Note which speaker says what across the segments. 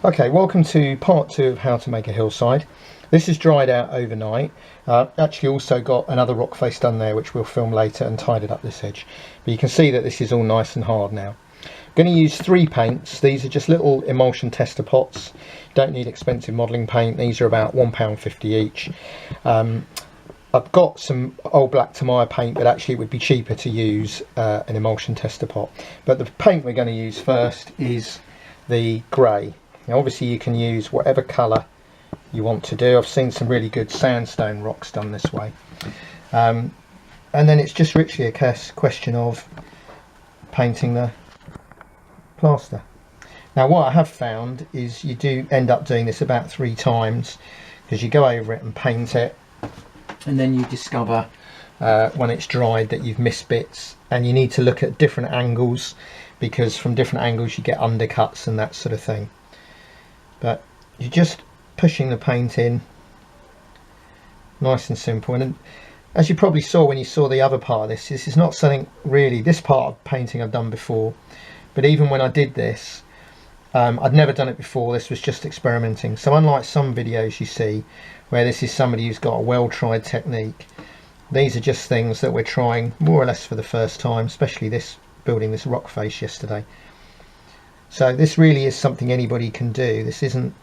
Speaker 1: Okay, welcome to part 2 of how to make a hillside. This is dried out overnight. Actually also got another rock face done there which we'll film later and tidied up this edge. But you can see that this is all nice and hard now. I'm going to use 3 paints. These are just little emulsion tester pots. Don't need expensive modelling paint. These are about £1.50 each. I've got some old black Tamiya paint, but actually it would be cheaper to use an emulsion tester pot. But the paint we're going to use first is the grey. Now obviously you can use whatever colour you want to do. I've seen some really good sandstone rocks done this way. And then it's just literally a question of painting the plaster. Now what I have found is you do end up doing this about 3 times, because you go over it and paint it, and then you discover when it's dried that you've missed bits, and you need to look at different angles, because from different angles you get undercuts and that sort of thing. But you're just pushing the paint in nice and simple. And as you probably saw when you saw the other part of this is not something really, this part of painting I've done before, but even when I did this, I'd never done it before. This was just experimenting. So unlike some videos you see where this is somebody who's got a well-tried technique, these are just things that we're trying more or less for the first time, especially this building this rock face yesterday. So this really is something anybody can do. This isn't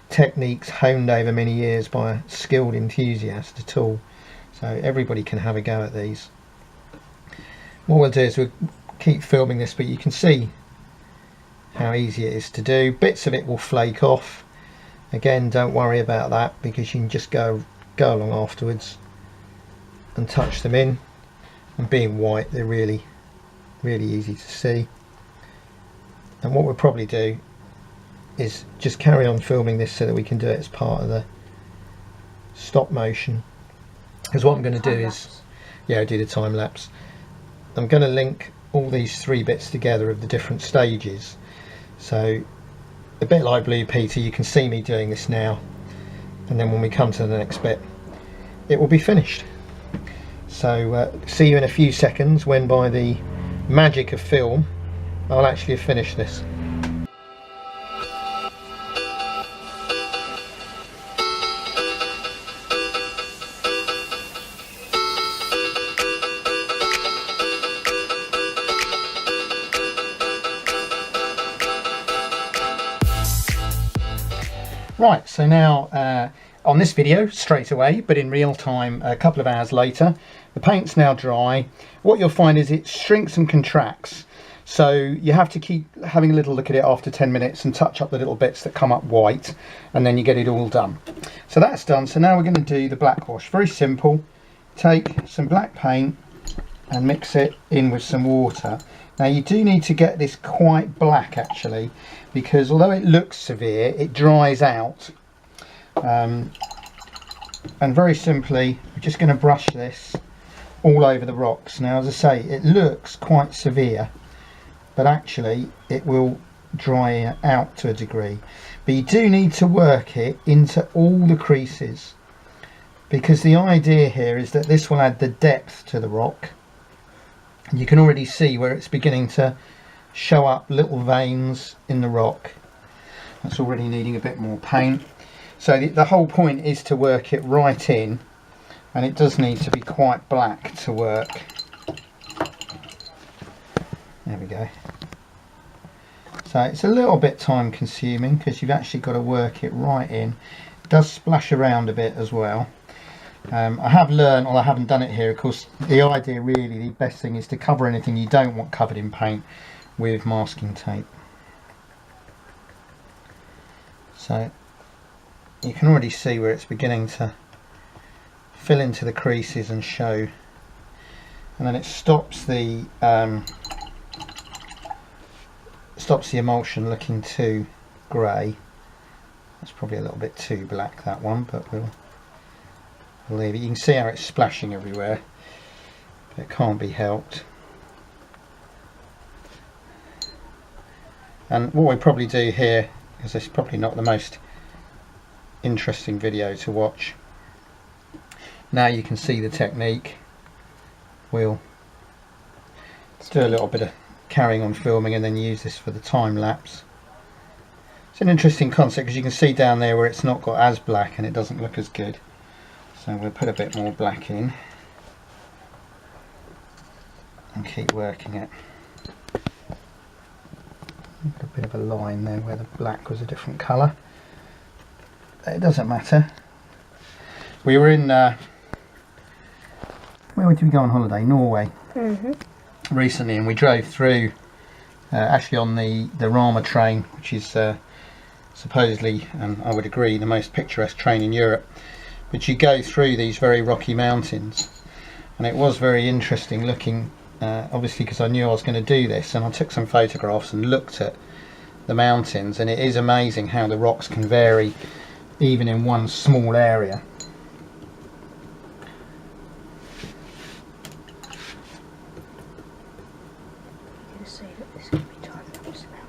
Speaker 1: techniques honed over many years by a skilled enthusiast at all. So everybody can have a go at these. What we'll do is we'll keep filming this, but you can see how easy it is to do. Bits of it will flake off. Again, don't worry about that, because you can just go along afterwards and touch them in. And being white, they're really easy to see. And what we'll probably do is just carry on filming this so that we can do it as part of the stop motion. Because what I'm going to do is, yeah, do the time lapse. I'm going to link all these 3 bits together of the different stages. So a bit like Blue Peter, you can see me doing this now, and then when we come to the next bit it will be finished. So see you in a few seconds when, by the magic of film, I'll actually have finished this. Right, so now on this video straight away, but in real time a couple of hours later, the paint's now dry. What you'll find is it shrinks and contracts, so you have to keep having a little look at it after 10 minutes and touch up the little bits that come up white, and then you get it all done. So that's done. So now we're going to do the black wash. Very simple. Take some black paint and mix it in with some water. Now you do need to get this quite black actually, because although it looks severe, it dries out. And very simply, we're just going to brush this all over the rocks. Now as I say, it looks quite severe, but actually it will dry out to a degree. But you do need to work it into all the creases, because the idea here is that this will add the depth to the rock. And you can already see where it's beginning to show up little veins in the rock. That's already needing a bit more paint. So the whole point is to work it right in, and it does need to be quite black to work. There we go. So it's a little bit time consuming, because you've actually got to work it right in. It does splash around a bit as well. I have learned, or I haven't done it here, of course, the idea really, the best thing is to cover anything you don't want covered in paint with masking tape. So you can already see where it's beginning to fill into the creases and show, and then it stops the emulsion looking too grey. That's probably a little bit too black, that one, but we'll leave it. You can see how it's splashing everywhere. It can't be helped. And what we probably do here, because it's probably not the most interesting video to watch, now you can see the technique. We'll do a little bit of carrying on filming and then use this for the time lapse. It's an interesting concept because you can see down there where it's not got as black and it doesn't look as good. So we'll put a bit more black in and keep working it. A bit of a line there where the black was a different colour. It doesn't matter. We were in where did we go on holiday? Norway. Recently, and we drove through actually on the Rama train, which is supposedly, and I would agree, the most picturesque train in Europe. But you go through these very rocky mountains, and it was very interesting looking, obviously because I knew I was going to do this, and I took some photographs and looked at the mountains, and it is amazing how the rocks can vary even in one small area.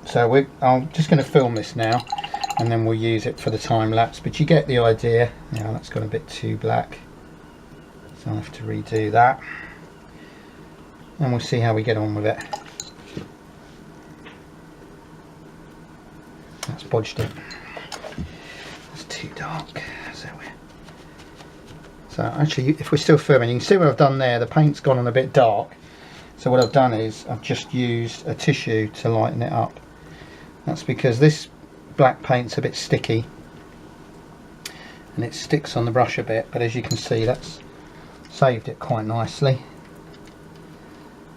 Speaker 1: So I'm just going to film this now, and then we'll use it for the time lapse, but you get the idea. Now that's got a bit too black, so I'll have to redo that, and we'll see how we get on with it. That's bodged it. That's too dark. So actually, if we're still filming, you can see what I've done there. The paint's gone on a bit dark. So what I've done is I've just used a tissue to lighten it up. That's because this black paint's a bit sticky and it sticks on the brush a bit, but as you can see, that's saved it quite nicely.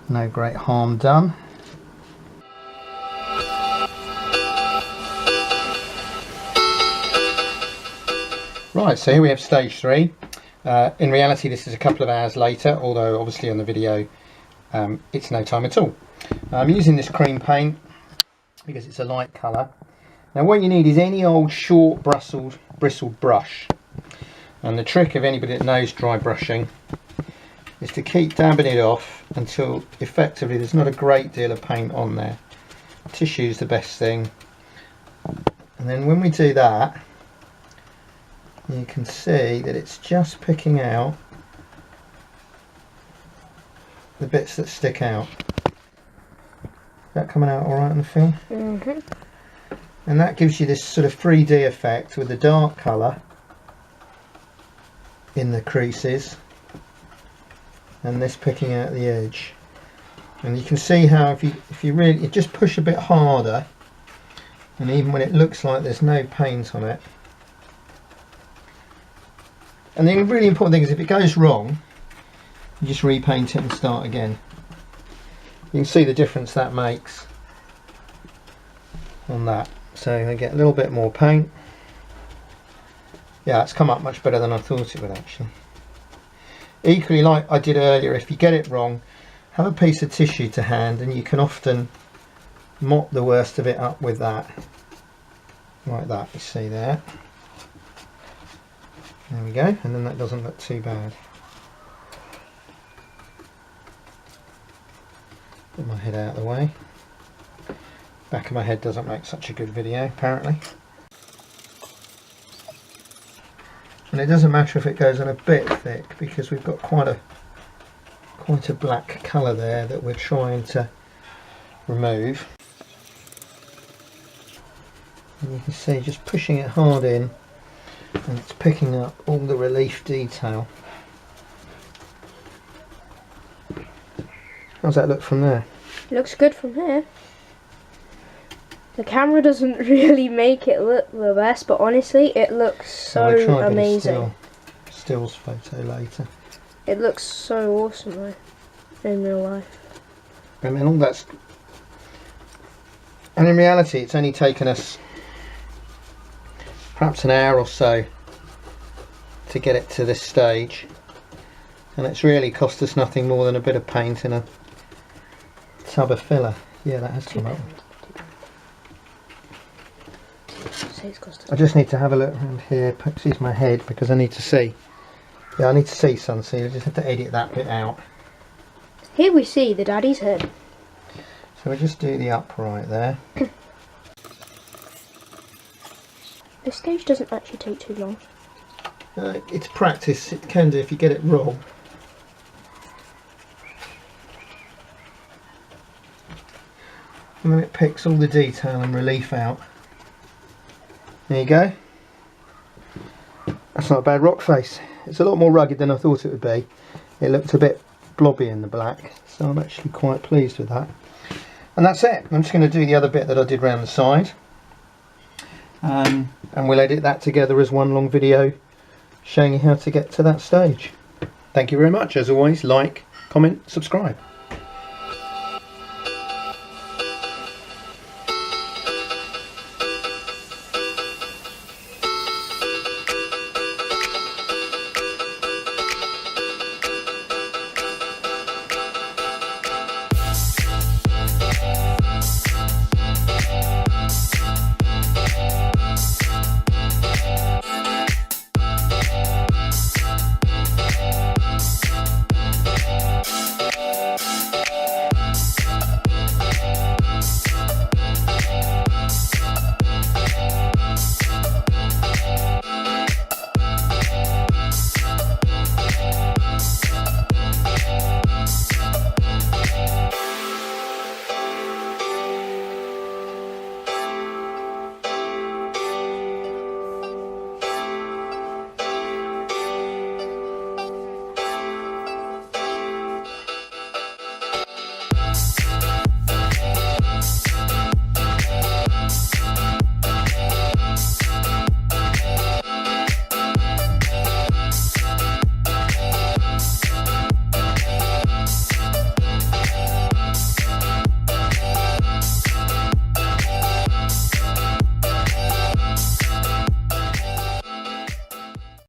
Speaker 1: No great harm done. Right, so here we have stage 3. In reality this is a couple of hours later, although obviously on the video it's no time at all. I'm using this cream paint because it's a light colour. Now what you need is any old short bristled brush, and the trick of anybody that knows dry brushing is to keep dabbing it off until effectively there's not a great deal of paint on there. Tissue's the best thing, and then when we do that you can see that it's just picking out the bits that stick out. Is that coming out alright on the film? And that gives you this sort of 3D effect with the dark colour in the creases and this picking out the edge. And you can see how if you really just push a bit harder, and even when it looks like there's no paint on it. And the really important thing is if it goes wrong, you just repaint it and start again. You can see the difference that makes on that. So I get a little bit more paint. Yeah, it's come up much better than I thought it would actually. Equally, like I did earlier, if you get it wrong, have a piece of tissue to hand and you can often mop the worst of it up with that. Like that, you see there. There we go, and then that doesn't look too bad. Put my head out of the way. Back of my head doesn't make such a good video apparently. And it doesn't matter if it goes on a bit thick because we've got quite a black colour there that we're trying to remove. And you can see just pushing it hard in and it's picking up all the relief detail. How's that look from there?
Speaker 2: Looks good from here. The camera doesn't really make it look the best, but honestly it looks so amazing.
Speaker 1: Stills photo later.
Speaker 2: It looks so awesome though, in real life.
Speaker 1: And then all that's... And in reality it's only taken us perhaps an hour or so to get it to this stage, and it's really cost us nothing more than a bit of paint and a tub of filler. Yeah, that has come up. I just need to have a look around here, excuse my head, because I need to see. Yeah, I need to see, son, so you just have to edit that bit out.
Speaker 2: Here we see the daddy's head.
Speaker 1: So we just do the upright there.
Speaker 2: This stage doesn't actually take too long.
Speaker 1: It's practice, it can do if you get it wrong. And then it picks all the detail and relief out. There you go. That's not a bad rock face. It's a lot more rugged than I thought it would be. It looked a bit blobby in the black, so I'm actually quite pleased with that. And that's it. I'm just going to do the other bit that I did round the side. And we'll edit that together as one long video showing you how to get to that stage. Thank you very much. As always, like, comment, subscribe.